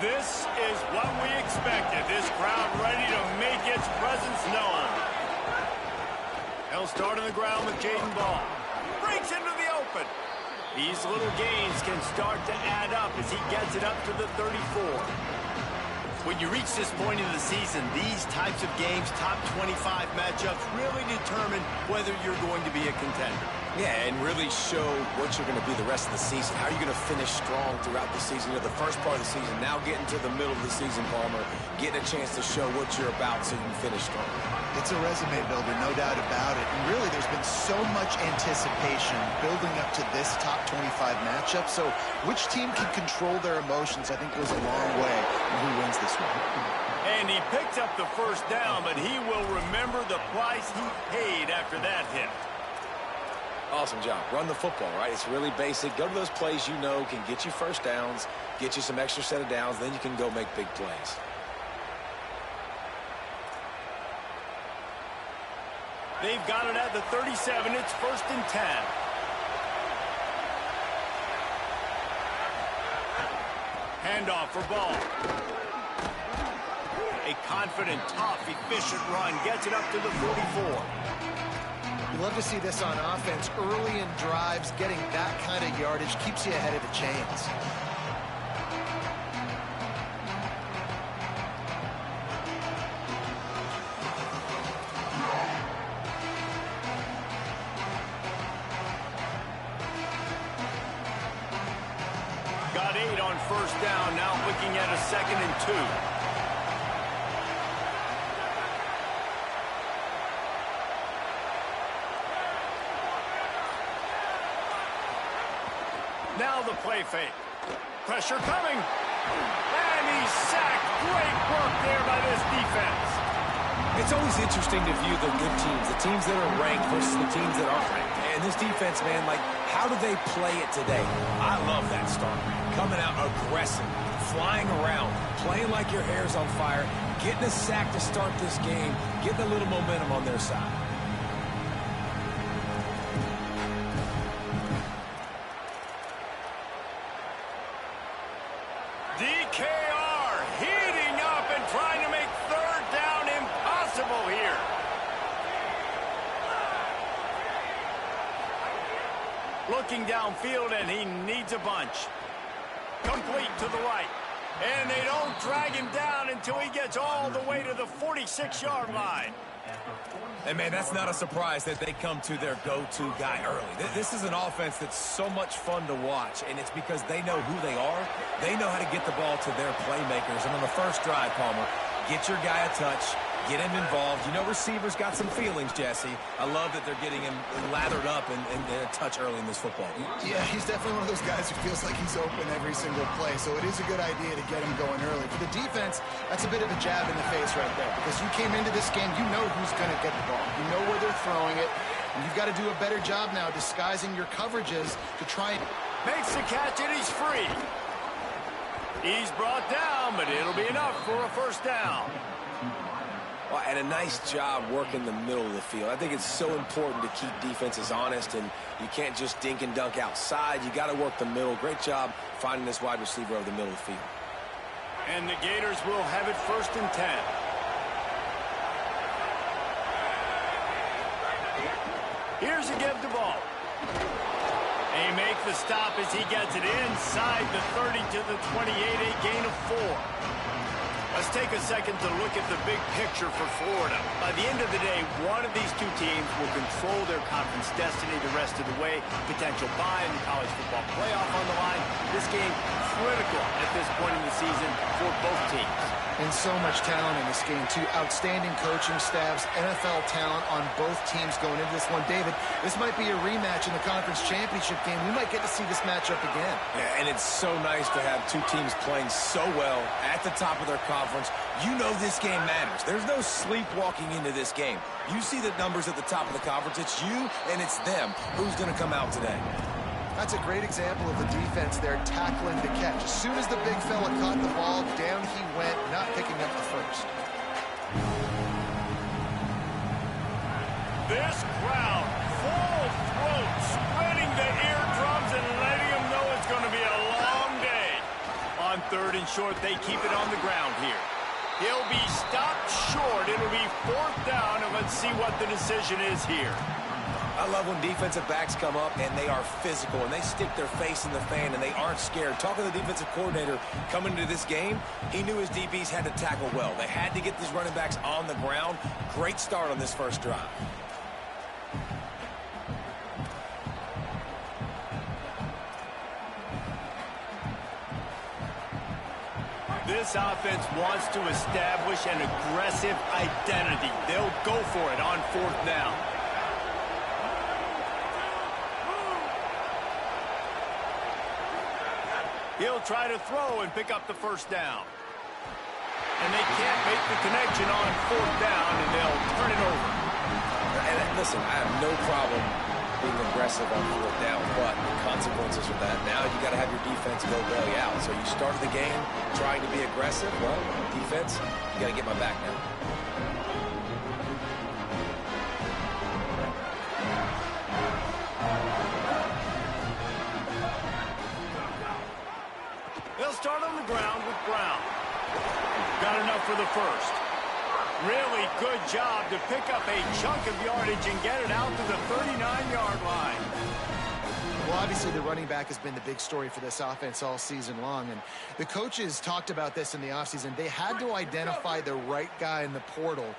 This is what we expected. This crowd ready to make its presence known. He'll start on the ground with Jaden Ball. Breaks into the open. These little gains can start to add up as he gets it up to the 34. When you reach this point in the season, these types of games, top 25 matchups, really determine whether you're going to be a contender. Yeah, and really show what you're going to be the rest of the season. How are you going to finish strong throughout the season? You know, the first part of the season, now getting to the middle of the season, Palmer, getting a chance to show what you're about so you can finish strong. It's a resume builder, no doubt about it. And really, there's been so much anticipation building up to this top 25 matchup. So which team can control their emotions, I think, goes a long way in who wins this one. And he picked up the first down, but he will remember the price he paid after that hit. Awesome job. Run the football, right? It's really basic. Go to those plays you know can get you first downs, get you some extra set of downs, then you can go make big plays. They've got it at the 37. It's 1st and 10. Handoff for Ball. A confident, tough, efficient run gets it up to the 44. You love to see this on offense. Early in drives, getting that kind of yardage keeps you ahead of the chains. Got 8 on 1st down, now looking at a 2nd and 2. Now the play fake. Pressure coming. And he's sacked. Great work there by this defense. It's always interesting to view the good teams, the teams that are ranked versus the teams that aren't ranked. And this defense, man, like, how do they play it today? I love that start. Coming out aggressive, flying around, playing like your hair's on fire, getting a sack to start this game, getting a little momentum on their side. DKR heating up and trying to make 3rd down impossible here. Looking downfield, and he needs a bunch. Complete to the right. And they don't drag him down until he gets all the way to the 46-yard line. And, man, that's not a surprise that they come to their go-to guy early. This is an offense that's so much fun to watch, and it's because they know who they are. They know how to get the ball to their playmakers. And on the first drive, Palmer, get your guy a touch, get him involved. You know receivers got some feelings, Jesse. I love that they're getting him lathered up and a touch early in this football. Yeah, he's definitely one of those guys who feels like he's open every single play, so it is a good idea to get him going early. For the defense, that's a bit of a jab in the face right there, because you came into this game, you know who's going to get the ball. You know where they're throwing it, and you've got to do a better job now disguising your coverages to try and... Makes the catch, and he's free. He's brought down, but it'll be enough for a 1st down. Well, and a nice job working the middle of the field. I think it's so important to keep defenses honest, and you can't just dink and dunk outside. You got to work the middle. Great job finding this wide receiver over the middle of the field. And the Gators will have it 1st and 10. Here's a give to Ball. They make the stop as he gets it inside the 30 to the 28, a gain of 4. Let's take a second to look at the big picture for Florida. By the end of the day, one of these two teams will control their conference destiny the rest of the way. Potential bye in the college football playoff on the line. This game critical at this point in the season for both teams. And so much talent in this game, too. Outstanding coaching staffs, NFL talent on both teams going into this one. David, this might be a rematch in the conference championship game. We might get to see this matchup again. Yeah, and it's so nice to have two teams playing so well at the top of their conference. You know this game matters. There's no sleepwalking into this game. You see the numbers at the top of the conference. It's you and it's them. Who's going to come out today? That's a great example of the defense there tackling the catch. As soon as the big fella caught the ball, down he went, not picking up the first. This crowd, full throat, spreading the eardrums and letting them know it's going to be a long day. On 3rd 3rd and short. They keep it on the ground here. He'll be stopped short. It'll be 4th down, and let's see what the decision is here. I love when defensive backs come up and they are physical and they stick their face in the fan and they aren't scared. Talking to the defensive coordinator coming into this game, he knew his DBs had to tackle well. They had to get these running backs on the ground. Great start on this first drive. This offense wants to establish an aggressive identity. They'll go for it on 4th down. He'll try to throw and pick up the 1st down. And they can't make the connection on 4th down, and they'll turn it over. And listen, I have no problem being aggressive on 4th down, but the consequences of that, now you got to have your defense go bail you out. So you started the game trying to be aggressive. Well, defense, you got to get my back now. They'll start on the ground with Brown. Got enough for the 1st. Really good job to pick up a chunk of yardage and get it out to the 39-yard line. Well, obviously, the running back has been the big story for this offense all season long. And the coaches talked about this in the offseason. They had to identify the right guy in the portal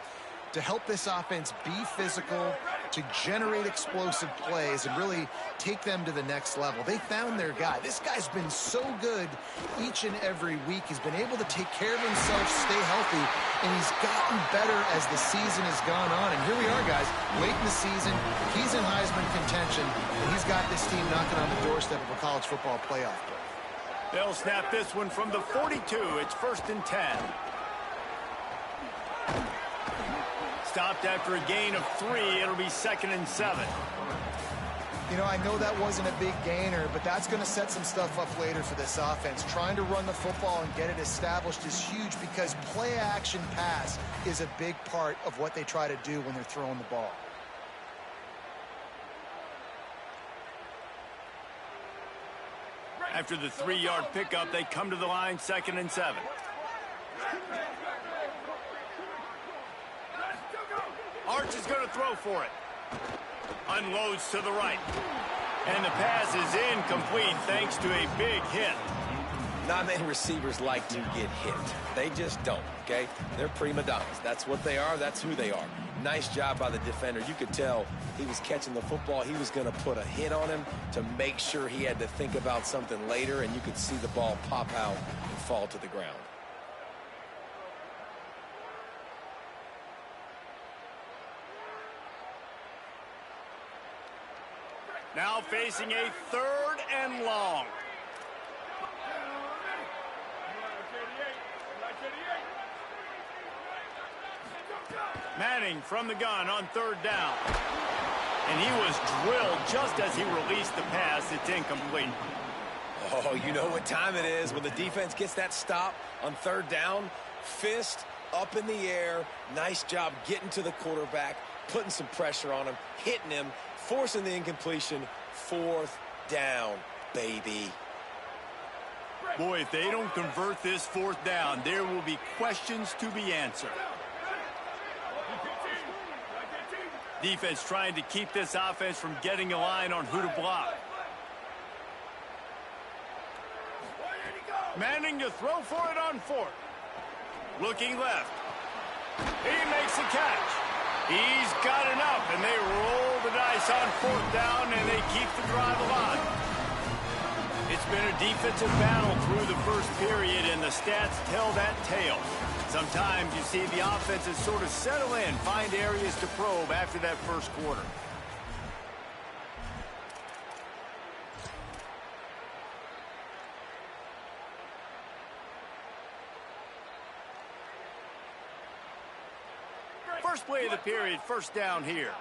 to help this offense be physical, to generate explosive plays, and really take them to the next level. They found their guy. This guy's been so good each and every week. He's been able to take care of himself, stay healthy, and he's gotten better as the season has gone on. And here we are, guys, late in the season. He's in Heisman contention, and he's got this team knocking on the doorstep of a college football playoff. They'll snap this one from the 42. It's 1st and 10. Stopped after a gain of 3. It'll be 2nd and 7. You know, I know that wasn't a big gainer, but that's going to set some stuff up later for this offense. Trying to run the football and get it established is huge because play-action pass is a big part of what they try to do when they're throwing the ball. After the 3-yard pickup, they come to the line, 2nd and 7. Arch is going to throw for it. Unloads to the right. And the pass is incomplete thanks to a big hit. Not many receivers like to get hit. They just don't, okay? They're prima donnas. That's what they are. That's who they are. Nice job by the defender. You could tell he was catching the football. He was going to put a hit on him to make sure he had to think about something later, and you could see the ball pop out and fall to the ground. Now facing a 3rd and long. Manning from the gun on 3rd down. And he was drilled just as he released the pass. It's incomplete. Oh, you know what time it is when the defense gets that stop on 3rd down. Fist up in the air. Nice job getting to the quarterback, putting some pressure on him, hitting him, forcing the incompletion. 4th down, baby. Boy, if they don't convert this 4th down, there will be questions to be answered. Defense trying to keep this offense from getting a line on who to block. Manning to throw for it on 4th. Looking left. He makes the catch. He's got enough, and they roll the dice on 4th down, and they keep the drive alive. It's been a defensive battle through the first period, and the stats tell that tale. Sometimes you see the offenses sort of settle in, find areas to probe after that first quarter. First play of the period, 1st down here.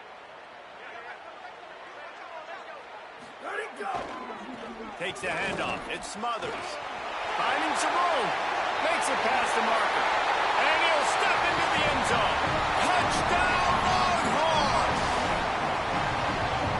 Takes the handoff. It Smothers. Finding some room. Makes it past the marker. And he'll step into the end zone. Touchdown, Longhorns!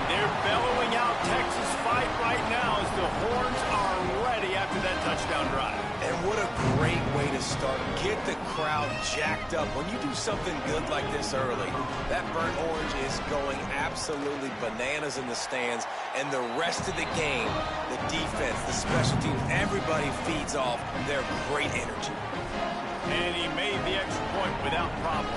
They're bellowing out Texas fight right now as the Horns are ready after that touchdown drive. And what a great way to start. Get the crowd jacked up. When you do something good like this early, that burnt orange is going absolutely bananas in the stands. And the rest of the game, the defense, the special teams, everybody feeds off their great energy. And he made the extra point without problem.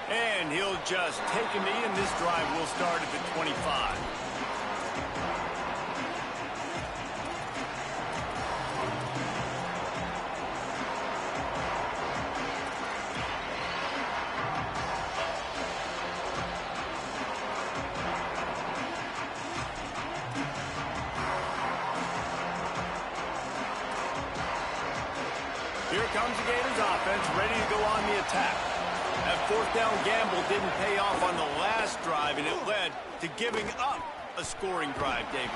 And he'll just take a knee, and this drive will start at the 25. Here comes the Gators offense, ready to go on the attack. That fourth down gamble didn't pay off on the last drive, and it led to giving up a scoring drive, David.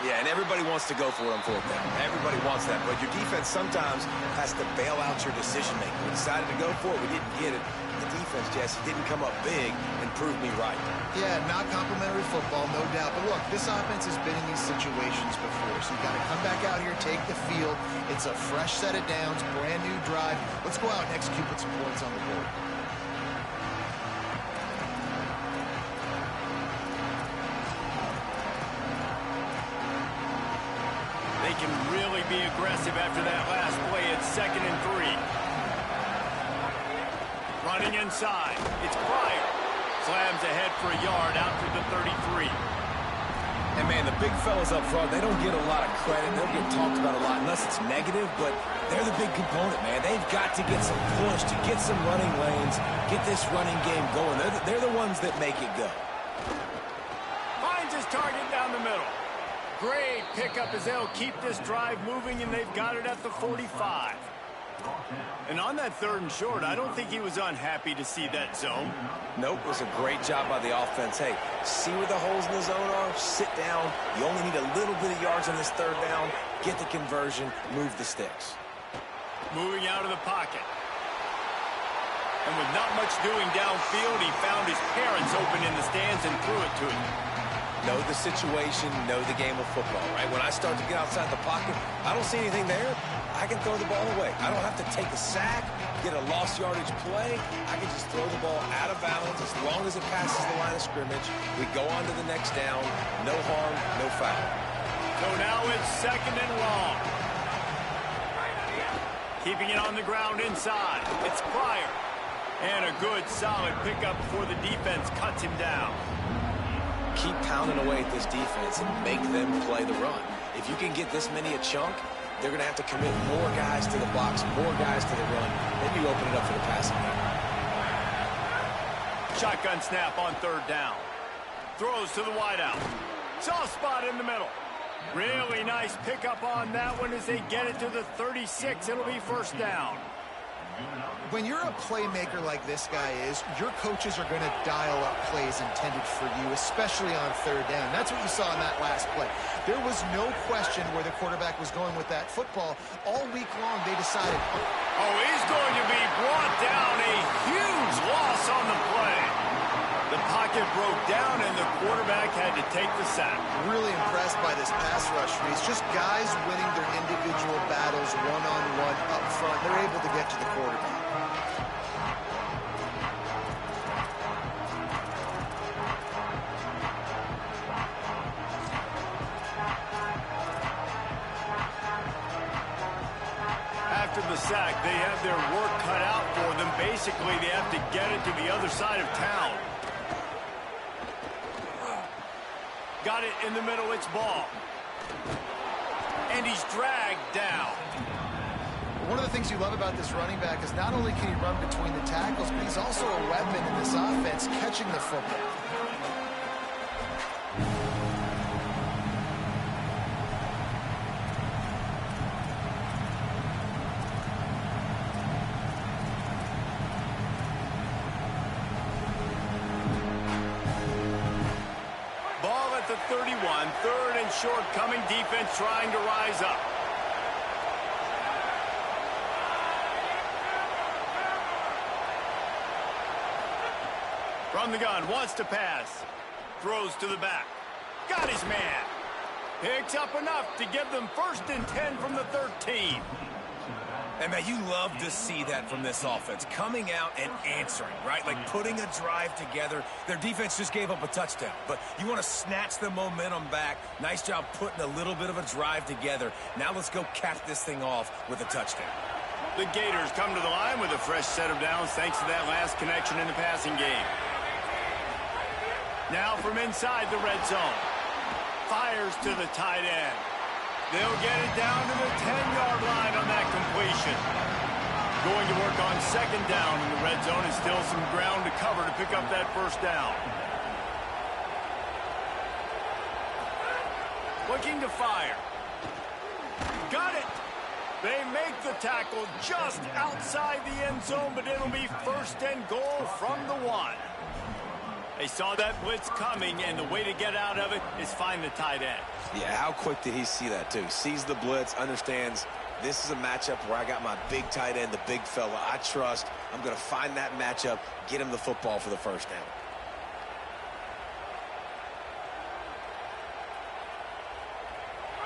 Yeah, and everybody wants to go for it on fourth down. Everybody wants that, but your defense sometimes has to bail out your decision-making. We decided to go for it. We didn't get it. The defense, Jesse, didn't come up big and prove me right. Yeah, not complimentary football, no doubt. But look, this offense has been in these situations before, so you got to come back out here, take the field. It's a fresh set of downs, brand new drive. Let's go out and execute with some points on the board. They can really be aggressive after that last play. It's 2nd and 3. Running inside. It's Pryor. Slams ahead for a yard out to the 33. And, man, the big fellas up front, they don't get a lot of credit. They don't get talked about a lot unless it's negative, but they're the big component, man. They've got to get some push, to get some running lanes, get this running game going. They're the ones that make it go. Finds his target down the middle. Great pickup as they'll keep this drive moving, and they've got it at the 45. And on that 3rd and short, I don't think he was unhappy to see that zone. Nope, it was a great job by the offense. Hey, see where the holes in the zone are? Sit down. You only need a little bit of yards on this 3rd down. Get the conversion, move the sticks. Moving out of the pocket. And with not much doing downfield, he found his parents open in the stands and threw it to him. Know the situation, know the game of football, right? When I start to get outside the pocket, I don't see anything there. I can throw the ball away. I don't have to take a sack, get a lost yardage play. I can just throw the ball out of bounds as long as it passes the line of scrimmage. We go on to the next down. No harm, no foul. So now it's 2nd and long. Keeping it on the ground inside. It's Pryor. And a good, solid pickup before the defense cuts him down. Keep pounding away at this defense and make them play the run. If you can get this many a chunk, they're going to have to commit more guys to the box, more guys to the run. Then you open it up for the passing game. Shotgun snap on 3rd down. Throws to the wideout. Soft spot in the middle. Really nice pickup on that one as they get it to the 36. It'll be 1st down. When you're a playmaker like this guy is, your coaches are going to dial up plays intended for you, especially on 3rd down. That's what you saw in that last play. There was no question where the quarterback was going with that football. All week long, they decided, oh, he's going to be brought down. A huge loss on the play. The pocket broke down, and the quarterback had to take the sack. Really impressed by this pass rush, Reese. Just guys winning their individual battles one-on-one up front. They're able to get to the quarterback. After the sack, they have their work cut out for them. Basically, they have to get it to the other side of town. Got it in the middle, it's ball. And he's dragged down. One of the things you love about this running back is not only can he run between the tackles, but he's also a weapon in this offense, catching the football. The 31, 3rd and short coming, defense trying to rise up. From the gun, wants to pass. Throws to the back. Got his man. Picks up enough to give them 1st and 10 from the 13. And, man, you love to see that from this offense. Coming out and answering, right? Like putting a drive together. Their defense just gave up a touchdown. But you want to snatch the momentum back. Nice job putting a little bit of a drive together. Now let's go cap this thing off with a touchdown. The Gators come to the line with a fresh set of downs thanks to that last connection in the passing game. Now from inside the red zone. Fires to the tight end. They'll get it down to the 10-yard line on that completion. Going to work on 2nd down in the red zone and still some ground to cover to pick up that 1st down. Looking to fire. Got it. They make the tackle just outside the end zone, but it'll be 1st and goal from the 1. They saw that blitz coming, and the way to get out of it is find the tight end. Yeah, how quick did he see that, too? Sees the blitz, understands this is a matchup where I got my big tight end, the big fella I trust. I'm going to find that matchup, get him the football for the 1st down.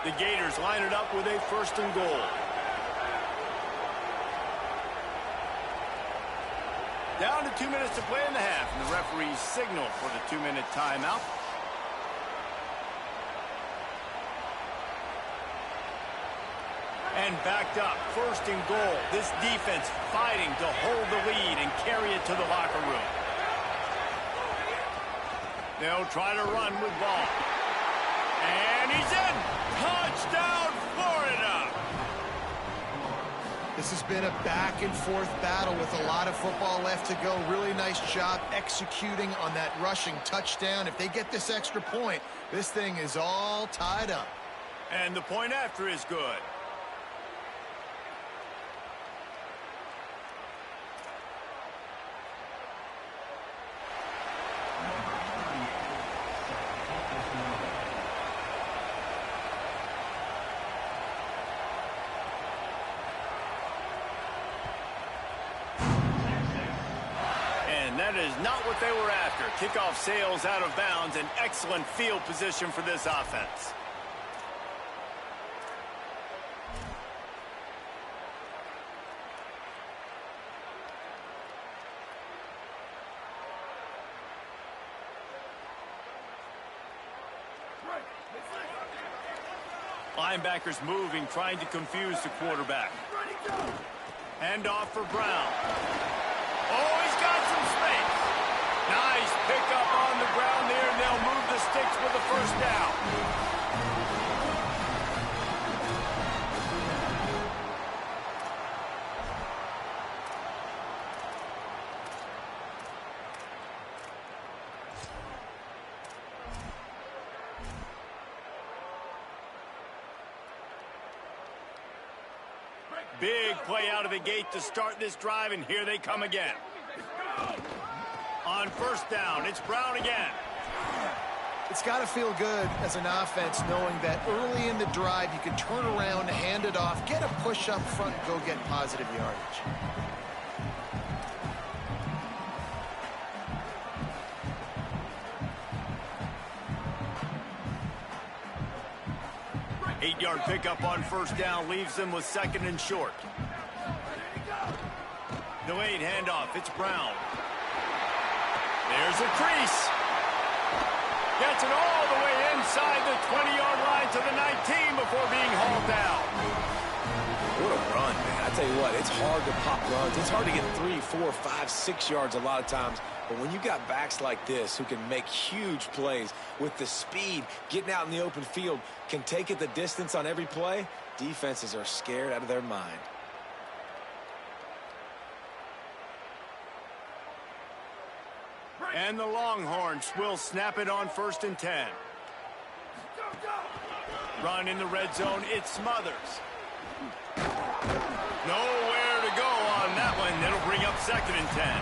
The Gators line it up with a 1st and goal. Down to 2 minutes to play in the half, and the referees signal for the 2-minute timeout. And backed up, 1st and goal. This defense fighting to hold the lead and carry it to the locker room. They'll try to run with ball. And he's in! Touchdown, Florida! This has been a back-and-forth battle with a lot of football left to go. Really nice job executing on that rushing touchdown. If they get this extra point, this thing is all tied up. And the point after is good. That is not what they were after. Kickoff sails out of bounds, and excellent field position for this offense. Linebackers moving, trying to confuse the quarterback. Hand off for Brown. Oh, he's got some space. Nice pickup on the ground there, and they'll move the sticks with the 1st down. Big play out of the gate to start this drive, and here they come again. On 1st down, it's Brown again. It's got to feel good as an offense knowing that early in the drive you can turn around, hand it off, get a push up front, and go get positive yardage. Eight-yard pickup on 1st down leaves them with 2nd and short. Delayed handoff, it's Brown. There's a crease. Gets it all the way inside the 20-yard line to the 19 before being hauled down. What a run, man. I tell you what, it's hard to pop runs. It's hard to get 3, 4, 5, 6 yards a lot of times. But when you got backs like this who can make huge plays with the speed, getting out in the open field, can take it the distance on every play, defenses are scared out of their mind. And the Longhorns will snap it on 1st and 10. Run in the red zone, it's Smothers. Nowhere to go on that one. It'll bring up 2nd and 10.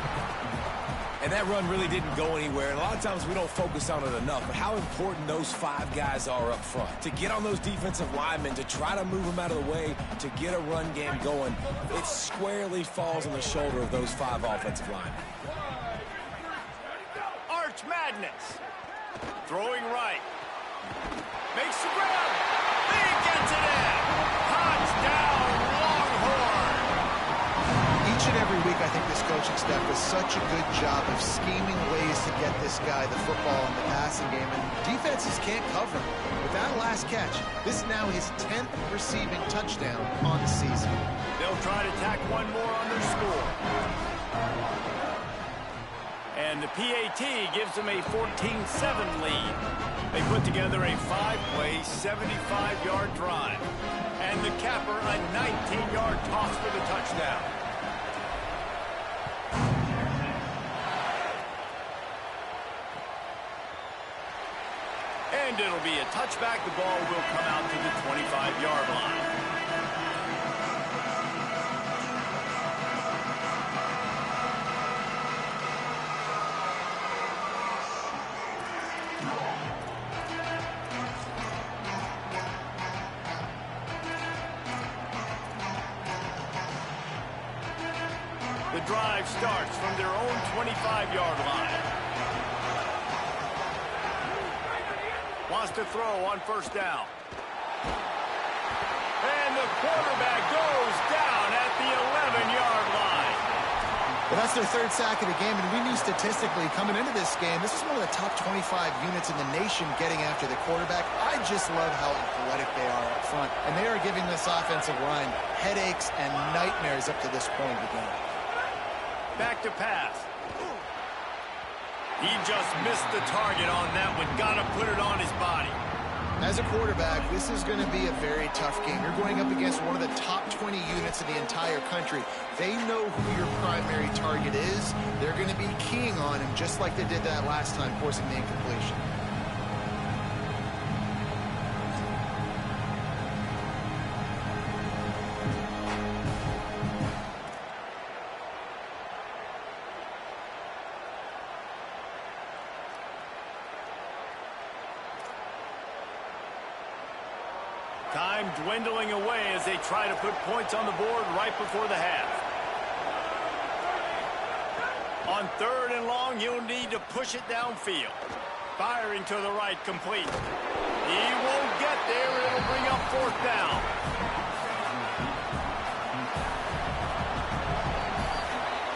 And that run really didn't go anywhere. And a lot of times we don't focus on it enough. But how important those 5 guys are up front. To get on those defensive linemen, to try to move them out of the way, to get a run game going, it squarely falls on the shoulder of those 5 offensive linemen. March Madness. Throwing right. Makes the grab. He gets it in. Touchdown, Longhorn. Each and every week, I think this coaching staff does such a good job of scheming ways to get this guy the football in the passing game, and defenses can't cover him. With that last catch, this is now his 10th receiving touchdown on the season. They'll try to tack one more on their score. And the PAT gives them a 14-7 lead. They put together a 5-play, 75-yard drive. And the capper, a 19-yard toss for the touchdown. And it'll be a touchback. The ball will come out to the 25-yard line. The drive starts from their own 25-yard line. Wants to throw on first down. And the quarterback goes down at the 11-yard line. Well, that's their third sack of the game, and we knew statistically coming into this game, this is one of the top 25 units in the nation getting after the quarterback. I just love how athletic they are up front, and they are giving this offensive line headaches and nightmares up to this point of the game. Back to pass. He just missed the target on that one. Got to put it on his body. As a quarterback, this is going to be a very tough game. You're going up against one of the top 20 units in the entire country. They know who your primary target is. They're going to be keying on him just like they did that last time, forcing the incompletion. Time dwindling away as they try to put points on the board right before the half. On 3rd and long, you'll need to push it downfield. Firing to the right, complete. He won't get there. It'll bring up 4th down.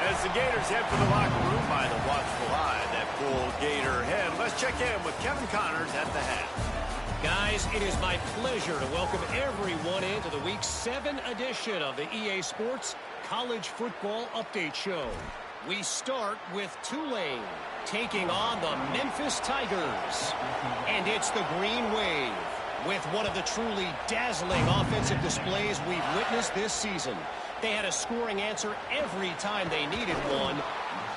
As the Gators head for the locker room by the watchful eye, that full Gator head. Let's check in with Kevin Connors at the half. Guys, it is my pleasure to welcome everyone into the Week 7 edition of the EA Sports College Football Update Show. We start with Tulane taking on the Memphis Tigers. And it's the Green Wave with one of the truly dazzling offensive displays we've witnessed this season. They had a scoring answer every time they needed one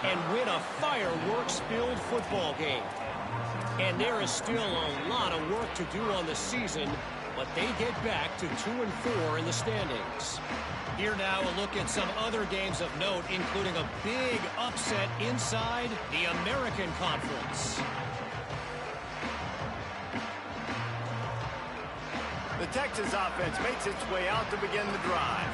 and win a fireworks-filled football game. And there is still a lot of work to do on the season, but they get back to 2-4 in the standings. Here now, a look at some other games of note, including a big upset inside the American Conference. The Texas offense makes its way out to begin the drive.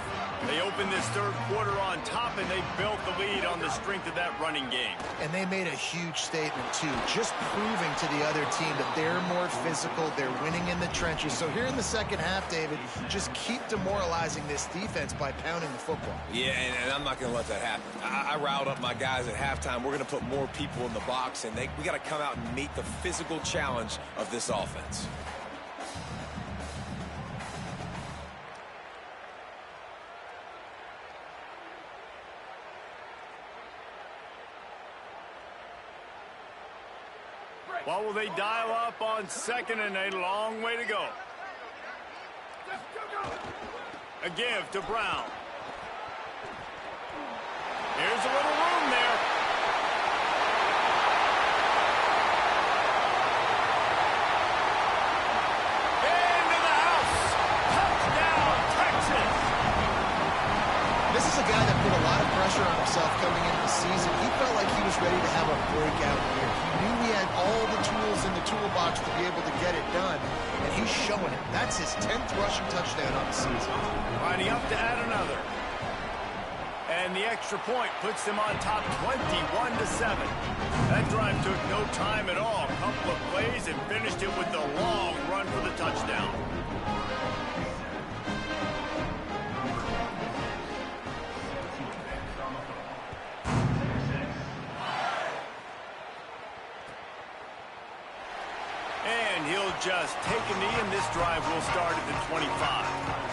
They opened this 3rd quarter on top, and they built the lead on the strength of that running game. And they made a huge statement, too, just proving to the other team that they're more physical, they're winning in the trenches. So here in the second half, David, just keep demoralizing this defense by pounding the football. Yeah, and I'm not going to let that happen. I riled up my guys at halftime. We're going to put more people in the box, and we got to come out and meet the physical challenge of this offense. What will they dial up on 2nd and a long way to go? A give to Brown. Here's a little room there. Into the house. Touchdown, Texas. This is a guy that put a lot of pressure on himself coming into the season. He felt like he was ready to have a breakout year. He knew he had all the tools in the toolbox to be able to get it done, and he's showing it. That's his 10th rushing touchdown on the season. Lining up to add another. And And the extra point puts them on top 21-7. That drive took no time at all. A couple of plays and finished it with a long run for the touchdown. And he'll just take a knee, and this drive will start at the 25.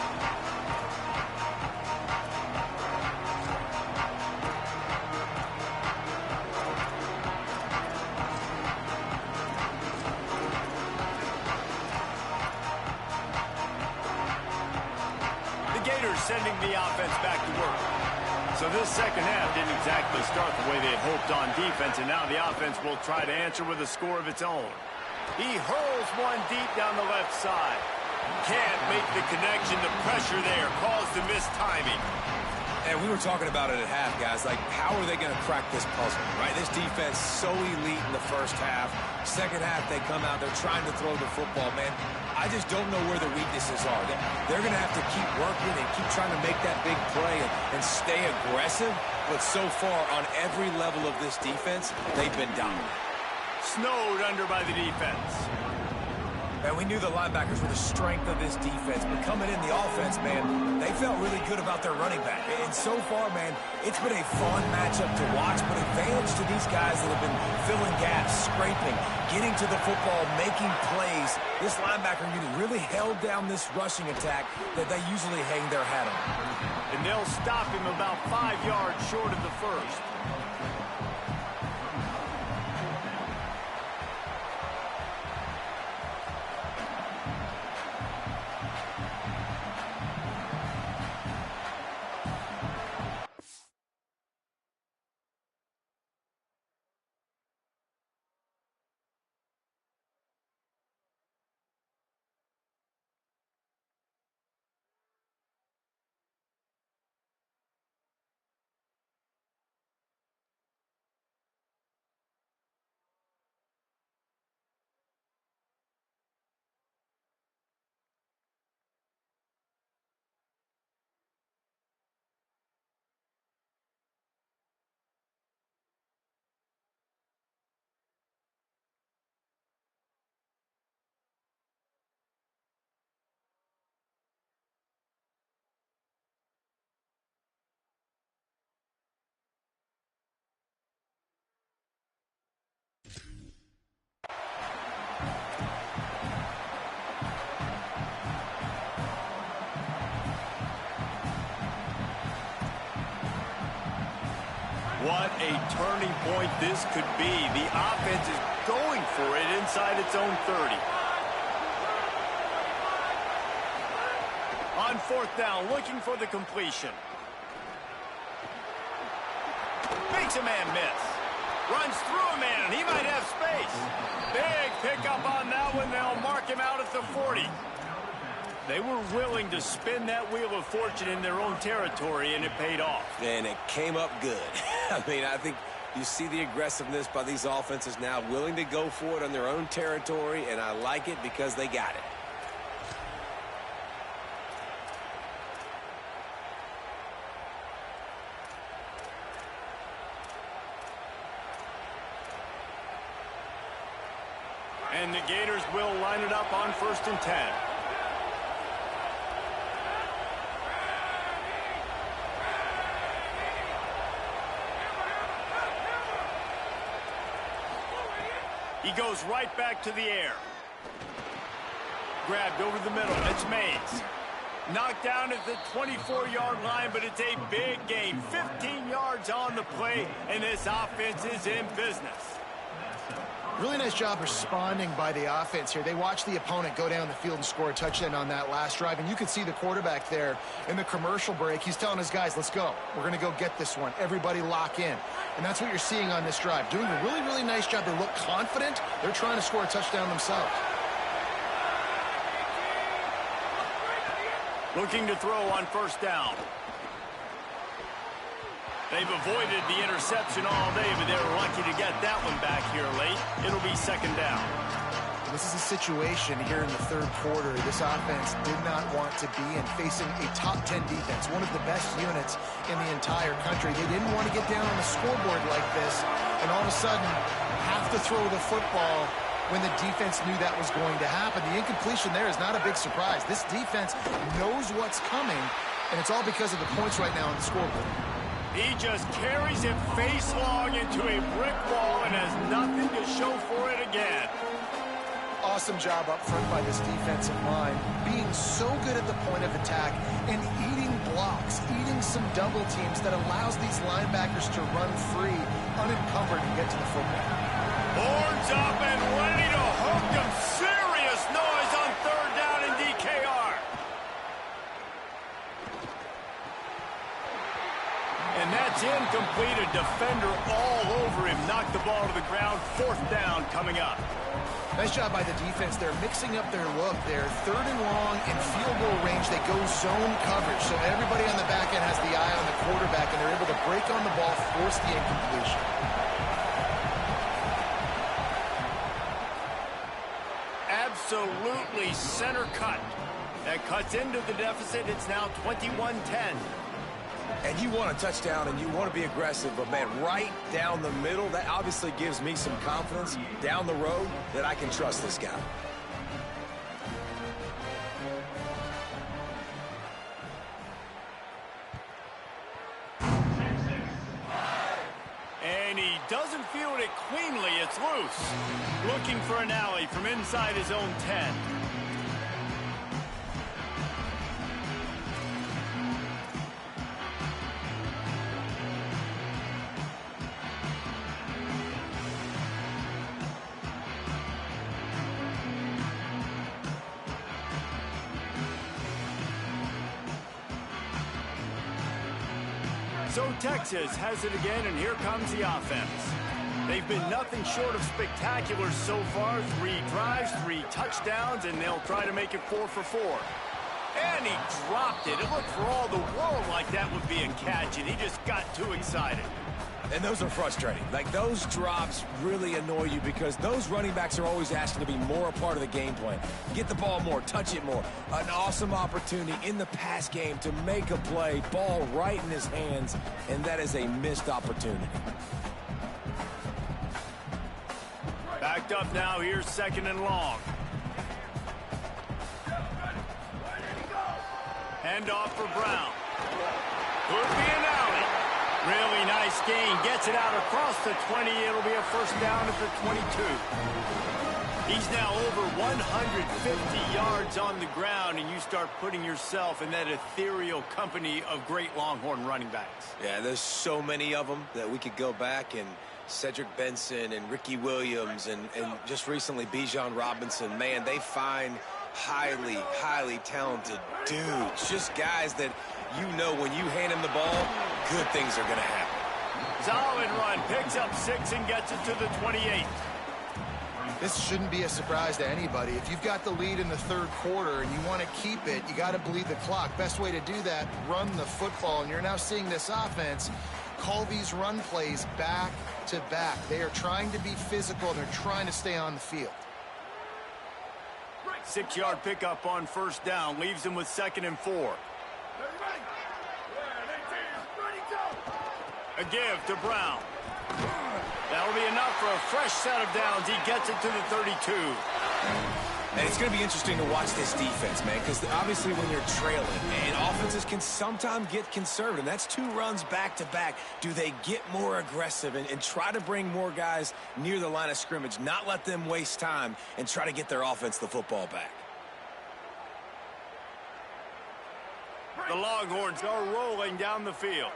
Sending the offense back to work. So this second half didn't exactly start the way they had hoped on defense, and now the offense will try to answer with a score of its own. He hurls one deep down the left side. Can't make the connection. The pressure there caused the missed timing. And we were talking about it at half, guys. Like, how are they going to crack this puzzle, right? This defense so elite in the first half. Second half, they come out. They're trying to throw the football, man. I just don't know where their weaknesses are. They're going to have to keep working and keep trying to make that big play and stay aggressive. But so far, on every level of this defense, they've been dominant. Snowed under by the defense. And we knew the linebackers were the strength of this defense, but coming in the offense, man, they felt really good about their running back. And so far, man, it's been a fun matchup to watch, but advantage to these guys that have been filling gaps, scraping, getting to the football, making plays. This linebacker unit really held down this rushing attack that they usually hang their hat on. And they'll stop him about 5 yards short of the first. What a turning point this could be. The offense is going for it inside its own 30. On fourth down, looking for the completion. Makes a man miss. Runs through a man, and he might have space. Big pickup on that one. They'll mark him out at the 40. They were willing to spin that wheel of fortune in their own territory, and it paid off. And it came up good. I mean, I think you see the aggressiveness by these offenses now, willing to go for it on their own territory, and I like it because they got it. And the Gators will line it up on 1st and 10. He goes right back to the air. Grabbed over the middle. It's Mays. Knocked down at the 24-yard line, but it's a big gain. 15 yards on the play, and this offense is in business. Really nice job responding by the offense here. They watched the opponent go down the field and score a touchdown on that last drive, and you could see the quarterback there in the commercial break. He's telling his guys, let's go. We're going to go get this one. Everybody lock in. And that's what you're seeing on this drive. Doing a really, really nice job. They look confident. They're trying to score a touchdown themselves. Looking to throw on 1st down. They've avoided the interception all day, but they were lucky to get that one back here late. It'll be 2nd down. This is a situation here in the third quarter this offense did not want to be in, facing a top 10 defense, one of the best units in the entire country. They didn't want to get down on the scoreboard like this and all of a sudden have to throw the football when the defense knew that was going to happen. The incompletion there is not a big surprise. This defense knows what's coming, and it's all because of the points right now on the scoreboard. He just carries it face long into a brick wall and has nothing to show for it again. Awesome job up front by this defensive line, being so good at the point of attack and eating blocks, eating some double teams that allows these linebackers to run free, unencumbered, and get to the football. Horns up and ready to hook him. Serious noise on third down in DKR. And that's incomplete. A defender all over him. Knocked the ball to the ground. Fourth down coming up. Nice job by the defense. They're mixing up their look. They're third and long in field goal range. They go zone coverage. So everybody on the back end has the eye on the quarterback, and they're able to break on the ball, force the incompletion. Absolutely center cut. That cuts into the deficit. It's now 21-10. And you want a touchdown and you want to be aggressive, but man, right down the middle, that obviously gives me some confidence down the road that I can trust this guy. And he doesn't field it cleanly. It's loose. Looking for an alley from inside his own 10. So Texas has it again, and here comes the offense. They've been nothing short of spectacular so far. 3 drives, 3 touchdowns, and they'll try to make it 4 for 4. And he dropped it. It looked for all the world like that would be a catch, and he just got too excited. And those are frustrating. Like, those drops really annoy you because those running backs are always asking to be more a part of the game plan. Get the ball more, touch it more. An awesome opportunity in the pass game to make a play, ball right in his hands, and that is a missed opportunity. Backed up now, here's second and long. Handoff for Brown. Could be an alley. Really nice gain. Gets it out across the 20. It'll be a first down at the 22. He's now over 150 yards on the ground, and you start putting yourself in that ethereal company of great Longhorn running backs. Yeah, there's so many of them that we could go back, and Cedric Benson and Ricky Williams and just recently Bijan Robinson. Man, they find highly, highly talented dudes. Just guys that you know when you hand him the ball, good things are going to happen. Solid run. Picks up 6 and gets it to the 28. This shouldn't be a surprise to anybody. If you've got the lead in the third quarter and you want to keep it, you got to bleed the clock. Best way to do that, run the football. And you're now seeing this offense call these run plays back to back. They are trying to be physical, and they're trying to stay on the field. 6-yard pickup on first down. Leaves him with 2nd and 4. A give to Brown. That'll be enough for a fresh set of downs. He gets it to the 32. And it's going to be interesting to watch this defense, man, because obviously when you're trailing, and offenses can sometimes get conservative. That's 2 runs back-to-back. Do they get more aggressive and try to bring more guys near the line of scrimmage, not let them waste time, and try to get their offense the football back? The Longhorns are rolling down the field.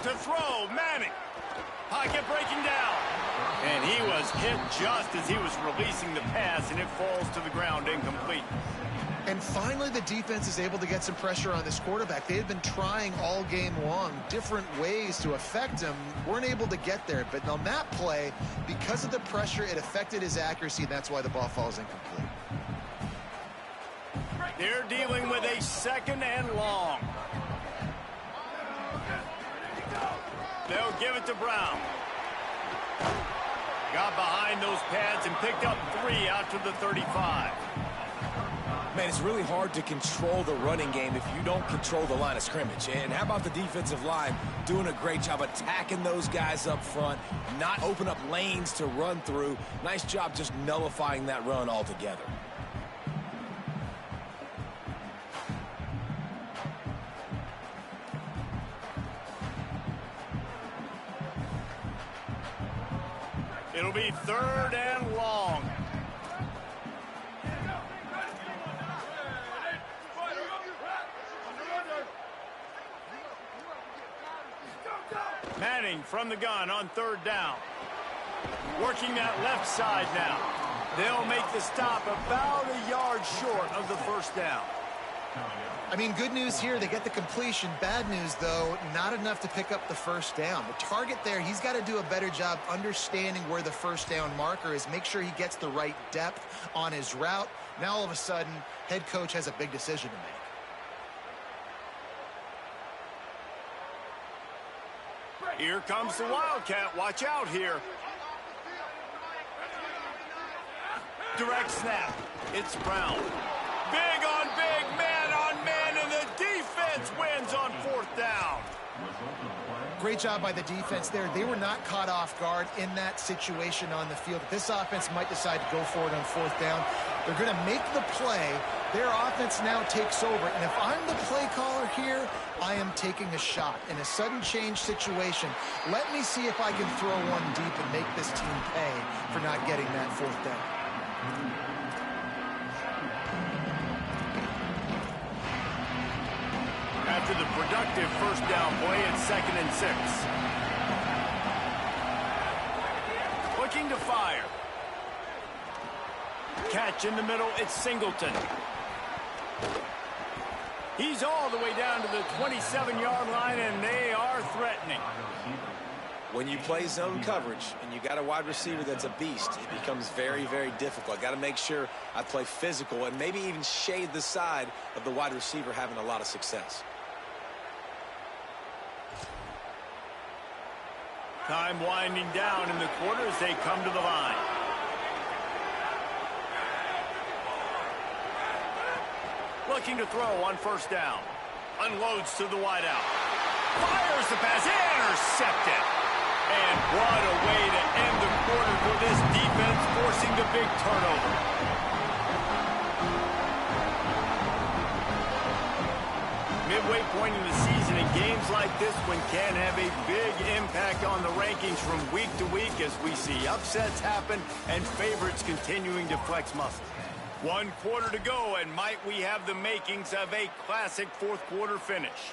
To throw, Manning. Pocket breaking down. And he was hit just as he was releasing the pass, and it falls to the ground incomplete. And finally, the defense is able to get some pressure on this quarterback. They had been trying all game long different ways to affect him. Weren't able to get there. But on that play, because of the pressure, it affected his accuracy, and that's why the ball falls incomplete. They're dealing with a 2nd and long. it to Brown. Got behind those pads and picked up 3 out to the 35. Man, it's really hard to control the running game if you don't control the line of scrimmage. And how about the defensive line doing a great job attacking those guys up front, not open up lanes to run through. Nice job just nullifying that run altogether. It'll be 3rd and long. Manning from the gun on 3rd down. Working that left side now. They'll make the stop about a yard short of the 1st down. I mean, good news here, they get the completion. Bad news, though, not enough to pick up the 1st down. The target there, he's got to do a better job understanding where the 1st down marker is, make sure he gets the right depth on his route. Now, all of a sudden, head coach has a big decision to make. Here comes the Wildcat. Watch out here. Direct snap. It's Brown. Big on big, man on man, and the defense wins on 4th down. Great job by the defense there. They were not caught off guard in that situation on the field. This offense might decide to go for it on 4th down. They're going to make the play. Their offense now takes over. And if I'm the play caller here, I am taking a shot. In a sudden change situation, let me see if I can throw one deep and make this team pay for not getting that 4th down. After the productive 1st down play, it's 2nd and 6. Looking to fire. Catch in the middle, it's Singleton. He's all the way down to the 27-yard line, and they are threatening. When you play zone coverage and you got a wide receiver that's a beast, it becomes very, very difficult. Got to make sure I play physical and maybe even shade the side of the wide receiver having a lot of success. Time winding down in the quarter as they come to the line. Looking to throw on 1st down. Unloads to the wideout. Fires the pass. Intercepted. And what a way to end the quarter for this defense, forcing the big turnover. Midway point in the season, and games like this one can have a big impact on the rankings from week to week as we see upsets happen and favorites continuing to flex muscle. 1 quarter to go, and might we have the makings of a classic 4th quarter finish.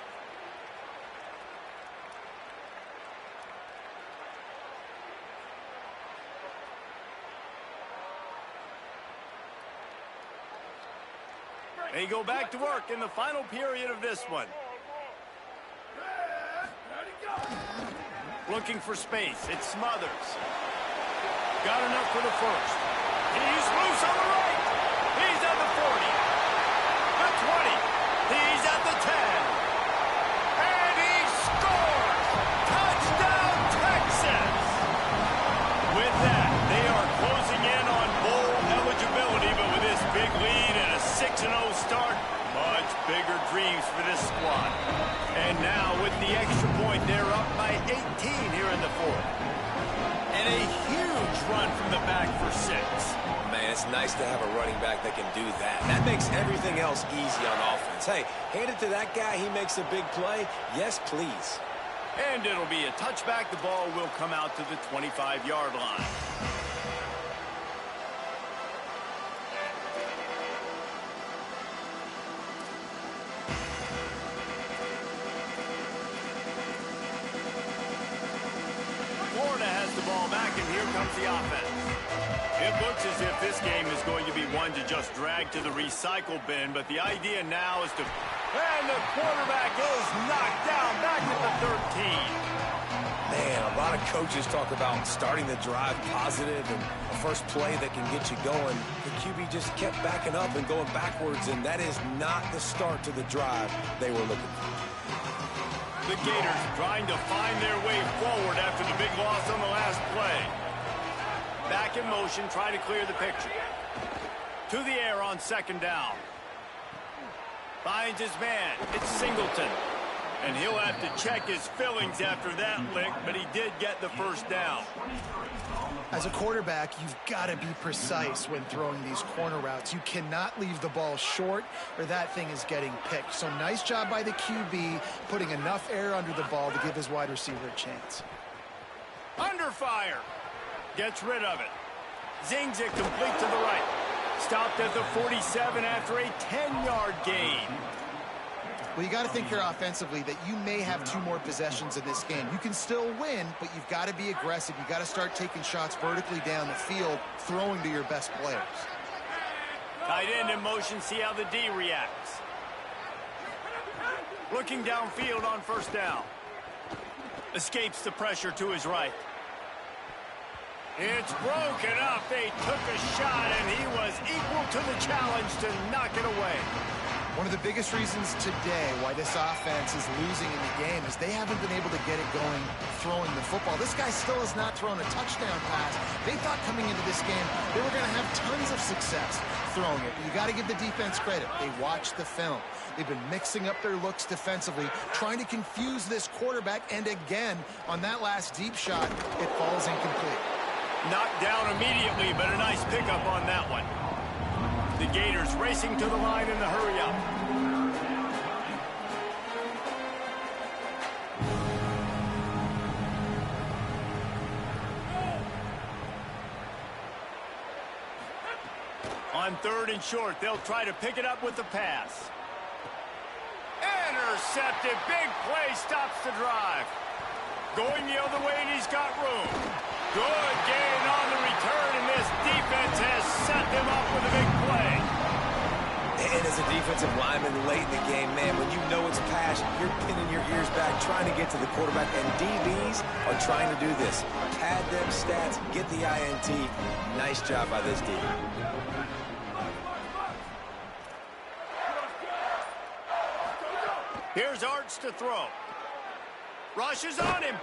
They go back to work in the final period of this one. Looking for space. It's Smothers. Got enough for the 1st. He's loose on the right. He's at the 40. The 20. He's at the 10. And he scores! Touchdown, Texas! With that, they are closing in on bowl eligibility, but with this big lead and a 6-0 start, much bigger dreams for this squad. And now, with the extra point, they're up by 18 here in the 4th. And a huge run from the back for 6. Man, it's nice to have a running back that can do that. That makes everything else easy on offense. Hey, hand it to that guy. He makes a big play. Yes, please. And it'll be a touchback. The ball will come out to the 25-yard line. Florida has the ball back, and here comes the offense. It looks as if this game is going to be one to just drag to the recycle bin, but the idea now is to... And the quarterback is knocked down back at the 13. Man, a lot of coaches talk about starting the drive positive and a first play that can get you going. The QB just kept backing up and going backwards, and that is not the start to the drive they were looking for. The Gators trying to find their way forward after the big loss on the last play. Back in motion, trying to clear the picture. To the air on second down. Finds his man. It's Singleton. And he'll have to check his fillings after that lick, but he did get the first down. As a quarterback, you've got to be precise when throwing these corner routes. You cannot leave the ball short or that thing is getting picked. So nice job by the QB putting enough air under the ball to give his wide receiver a chance. Under fire. Gets rid of it. Zings it complete to the right. Stopped at the 47 after a 10-yard gain. Well, you got to think here offensively that you may have 2 more possessions in this game. You can still win, but you've got to be aggressive. You got to start taking shots vertically down the field, throwing to your best players. Tight end in motion, see how the D reacts. Looking downfield on first down. Escapes the pressure to his right. It's broken up. They took a shot, and he was equal to the challenge to knock it away. One of the biggest reasons today why this offense is losing in the game is they haven't been able to get it going throwing the football. This guy still has not thrown a touchdown pass. They thought coming into this game they were going to have tons of success throwing it. You got to give the defense credit. They watched the film. They've been mixing up their looks defensively, trying to confuse this quarterback, and again, on that last deep shot, it falls incomplete. Knocked down immediately, but a nice pickup on that one. The Gators racing to the line in the hurry-up. On third and short, they'll try to pick it up with the pass. Intercepted. Big play stops the drive. Going the other way, and he's got room. Good gain on the return, and this defense has set them up with a big play. And as a defensive lineman late in the game, man, when you know it's pass, you're pinning your ears back, trying to get to the quarterback, and DBs are trying to do this. Pad them stats, get the INT. Nice job by this D. Here's Arch to throw. Rushes on him.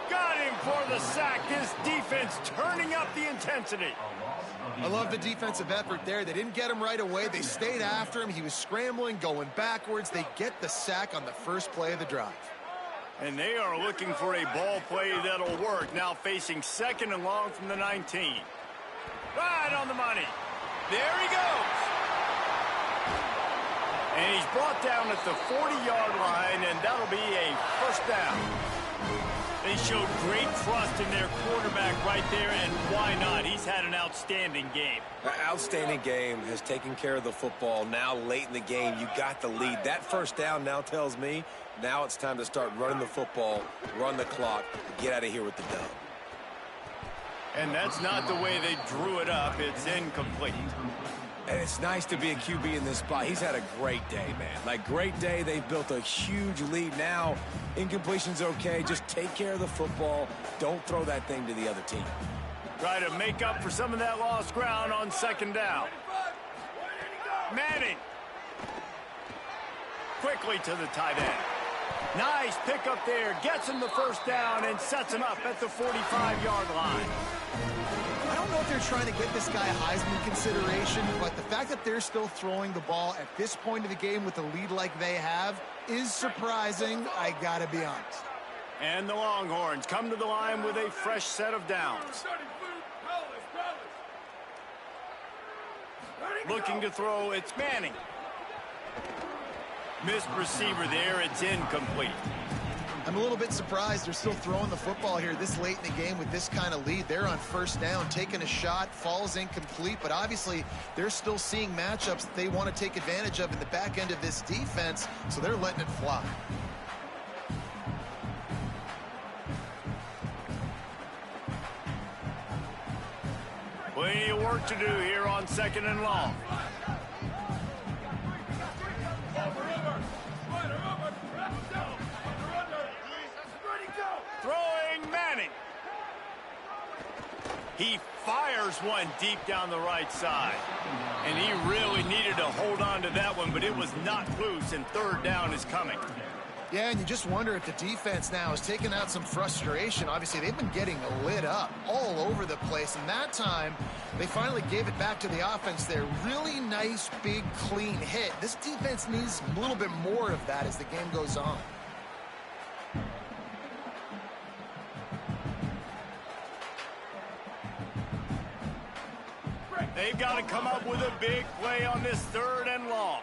Got him for the sack. This defense turning up the intensity. I love the defensive effort there. They didn't get him right away. They stayed after him. He was scrambling, going backwards. They get the sack on the first play of the drive. And they are looking for a ball play that'll work. Now facing second and long from the 19. Right on the money. There he goes. And he's brought down at the 40-yard line, and that'll be a first down. They showed great trust in their quarterback right there, and why not? He's had an outstanding game. Outstanding game, has taken care of the football. Now late in the game, you got the lead. That first down now tells me now it's time to start running the football, run the clock, get out of here with the dub. And that's not the way they drew it up. It's incomplete. And it's nice to be a QB in this spot. He's had a great day, man. Like, great day. They've built a huge lead. Now, incompletion's okay. Just take care of the football. Don't throw that thing to the other team. Try to make up for some of that lost ground on second down. Manning. Quickly to the tight end. Nice pickup there. Gets him the first down and sets him up at the 45-yard line. I don't know if they're trying to get this guy Heisman consideration, but the fact that they're still throwing the ball at this point of the game with a lead like they have is surprising, I gotta be honest. And the Longhorns come to the line with a fresh set of downs. Looking to throw, it's Manning. Missed receiver there, it's incomplete. I'm a little bit surprised they're still throwing the football here this late in the game with this kind of lead. They're on first down, taking a shot, falls incomplete, but obviously they're still seeing matchups that they want to take advantage of in the back end of this defense, so they're letting it fly. Plenty of work to do here on second and long. Throwing Manning. He fires one deep down the right side. And he really needed to hold on to that one, but it was not loose, and third down is coming. Yeah, and you just wonder if the defense now is taking out some frustration. Obviously, they've been getting lit up all over the place, and that time they finally gave it back to the offense there. Really nice, big, clean hit. This defense needs a little bit more of that as the game goes on. They've got to come up with a big play on this 3rd and long.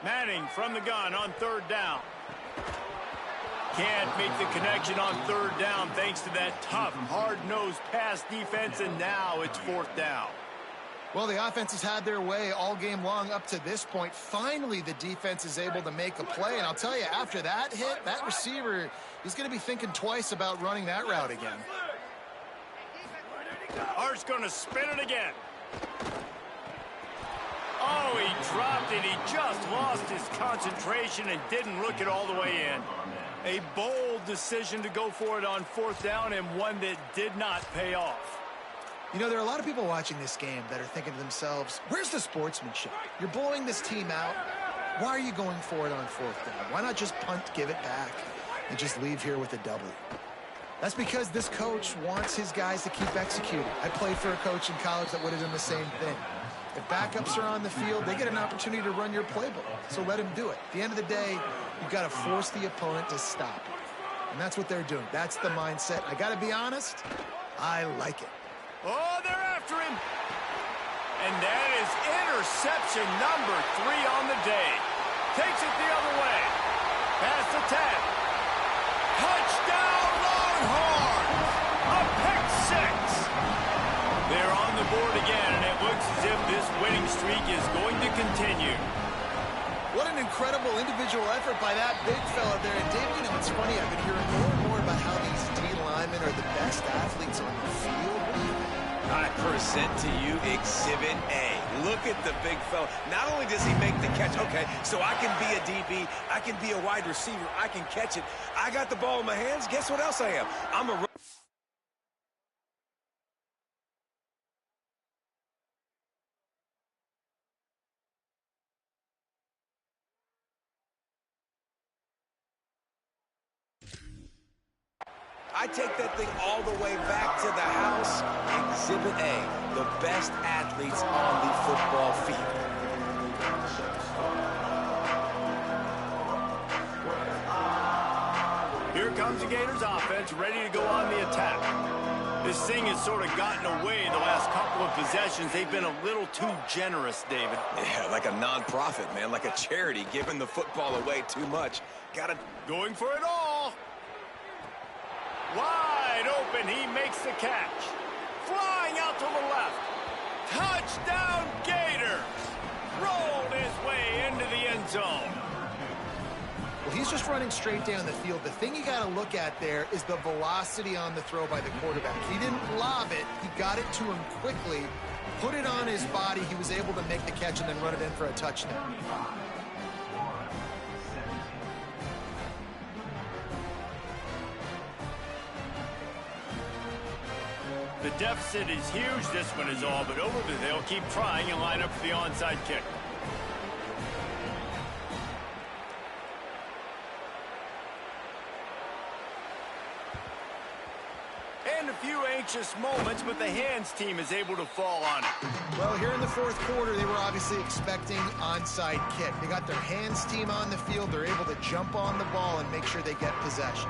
Manning from the gun on 3rd down. Can't make the connection on 3rd down thanks to that tough, hard-nosed pass defense, and now it's 4th down. Well, the offense has had their way all game long up to this point. Finally, the defense is able to make a play, and I'll tell you, after that hit, that receiver is going to be thinking twice about running that route again. Hart's going to spin it again. Oh, he dropped it. He just lost his concentration and didn't look it all the way in. A bold decision to go for it on 4th down, and one that did not pay off. You know, there are a lot of people watching this game that are thinking to themselves, where's the sportsmanship? You're blowing this team out. Why are you going for it on 4th down? Why not just punt, give it back, and just leave here with a W? That's because this coach wants his guys to keep executing. I played for a coach in college that would have done the same thing. If backups are on the field, they get an opportunity to run your playbook, so let him do it. At the end of the day, you've got to force the opponent to stop. And that's what they're doing. That's the mindset. I got to be honest, I like it. Oh, they're after him. And that is interception number 3 on the day. Takes it the other way. Past the 10. Touchdown, Longhorns! A pick 6. They're on the board again, and it looks as if this winning streak is going to continue. What an incredible individual effort by that big fella there. And David, you know, it's funny, I've been hearing more and more about how these D linemen are the best athletes on the field. I present to you Exhibit A. Look at the big fella. Not only does he make the catch, okay, so I can be a DB, I can be a wide receiver, I can catch it. I got the ball in my hands. Guess what else I am? I'm a... I take that thing all the way back to the house. Exhibit A, the best athletes on the football field. Here comes the Gators offense, ready to go on the attack. This thing has sort of gotten away the last couple of possessions. They've been a little too generous, David. Yeah, like a non-profit, man, like a charity, giving the football away too much. Gotta... Going for it all. Wide open, he makes the catch. Flying out to the left. Touchdown, Gators! Rolled his way into the end zone. Well, he's just running straight down the field. The thing you got to look at there is the velocity on the throw by the quarterback. He didn't lob it. He got it to him quickly, put it on his body. He was able to make the catch and then run it in for a touchdown. The deficit is huge. This one is all but over, but they'll keep trying and line up for the onside kick. And a few anxious moments, but the hands team is able to fall on it. Well, here in the 4th quarter, they were obviously expecting onside kick. They got their hands team on the field. They're able to jump on the ball and make sure they get possession.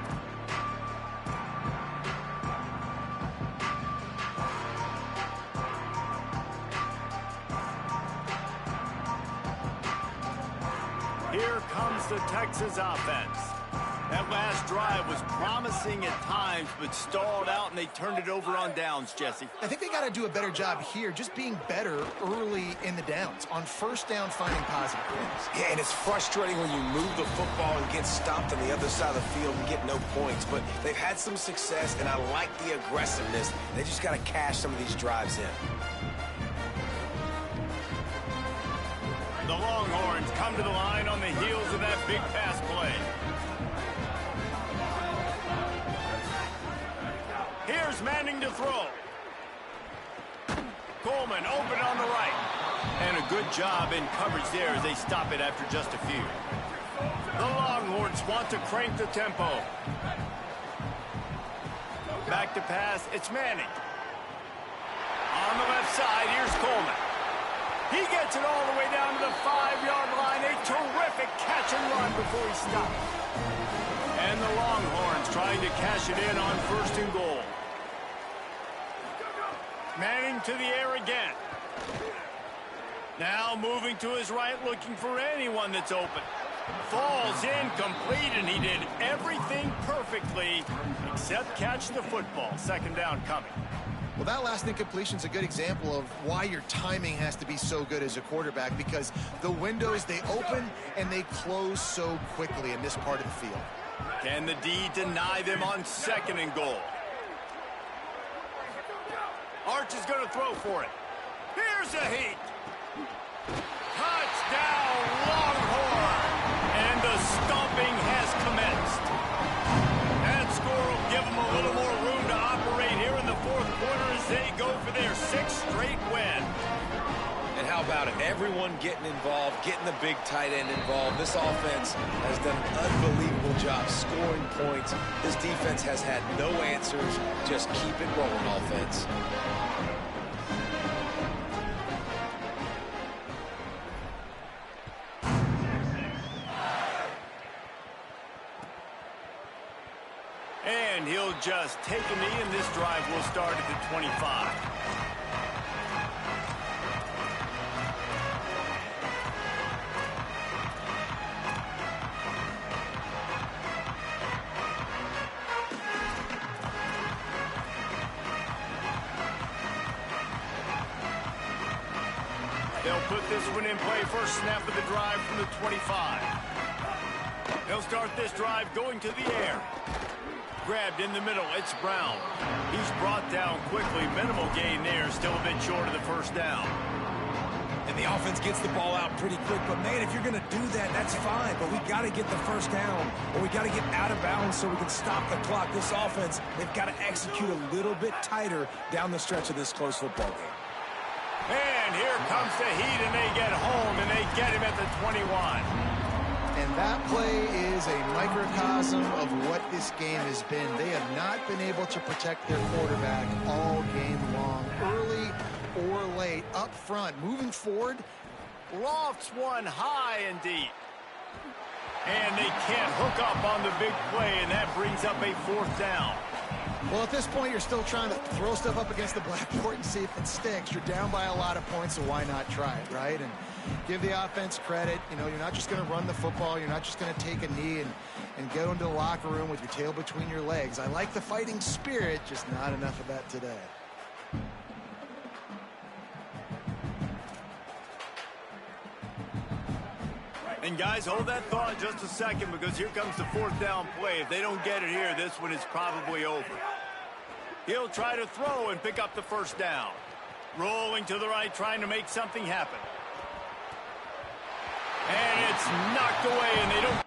Here comes the Texas offense. That last drive was promising at times, but stalled out, and they turned it over on downs, Jesse. I think they got to do a better job here, just being better early in the downs. On 1st down, finding positive things. Yeah, and it's frustrating when you move the football and get stopped on the other side of the field and get no points. But they've had some success, and I like the aggressiveness. They just got to cash some of these drives in. The Longhorns come to the line on the heels of that big pass play. Here's Manning to throw. Coleman open on the right. And a good job in coverage there as they stop it after just a few. The Longhorns want to crank the tempo. Back to pass, it's Manning. On the left side, here's Coleman. He gets it all the way down to the 5-yard line. A terrific catch and run before he stopped. And the Longhorns trying to cash it in on 1st and goal. Manning to the air again. Now moving to his right, looking for anyone that's open. Falls incomplete, and he did everything perfectly except catch the football. 2nd down coming. Well, that last incompletion is a good example of why your timing has to be so good as a quarterback, because the windows, they open and they close so quickly in this part of the field. Can the D deny them on 2nd and goal? Arch is going to throw for it. Here's a heat. Touchdown, Longhorn. And the stomping has commenced. That score will give them a little more room to operate here in the 4th quarter as they go for their 6th straight win. And how about it? Everyone getting involved, getting the big tight end involved. This offense has done an unbelievable job scoring points. This defense has had no answers. Just keep it rolling, offense. And he'll just take a knee, and this drive will start at the 25. They'll put this one in play. First snap of the drive from the 25. They'll start this drive going to the air. Grabbed in the middle, it's Brown. He's brought down quickly. Minimal gain there, still a bit short of the 1st down. And the offense gets the ball out pretty quick. But, man, if you're going to do that, that's fine. But we got to get the 1st down, or we got to get out of bounds so we can stop the clock. This offense, they've got to execute a little bit tighter down the stretch of this close football game. And here comes the heat, and they get home, and they get him at the 21. And that play is a microcosm of what this game has been. They have not been able to protect their quarterback all game long, early or late, up front, moving forward. Lofts one high and deep. And they can't hook up on the big play, and that brings up a 4th down. Well, at this point, you're still trying to throw stuff up against the blackboard and see if it sticks. You're down by a lot of points, so why not try it, right? And give the offense credit. You know, you're not just going to run the football. You're not just going to take a knee and go into the locker room with your tail between your legs. I like the fighting spirit, just not enough of that today. And guys, hold that thought just a second, because here comes the 4th down play. If they don't get it here, this one is probably over. He'll try to throw and pick up the 1st down. Rolling to the right, trying to make something happen. And it's knocked away, and they don't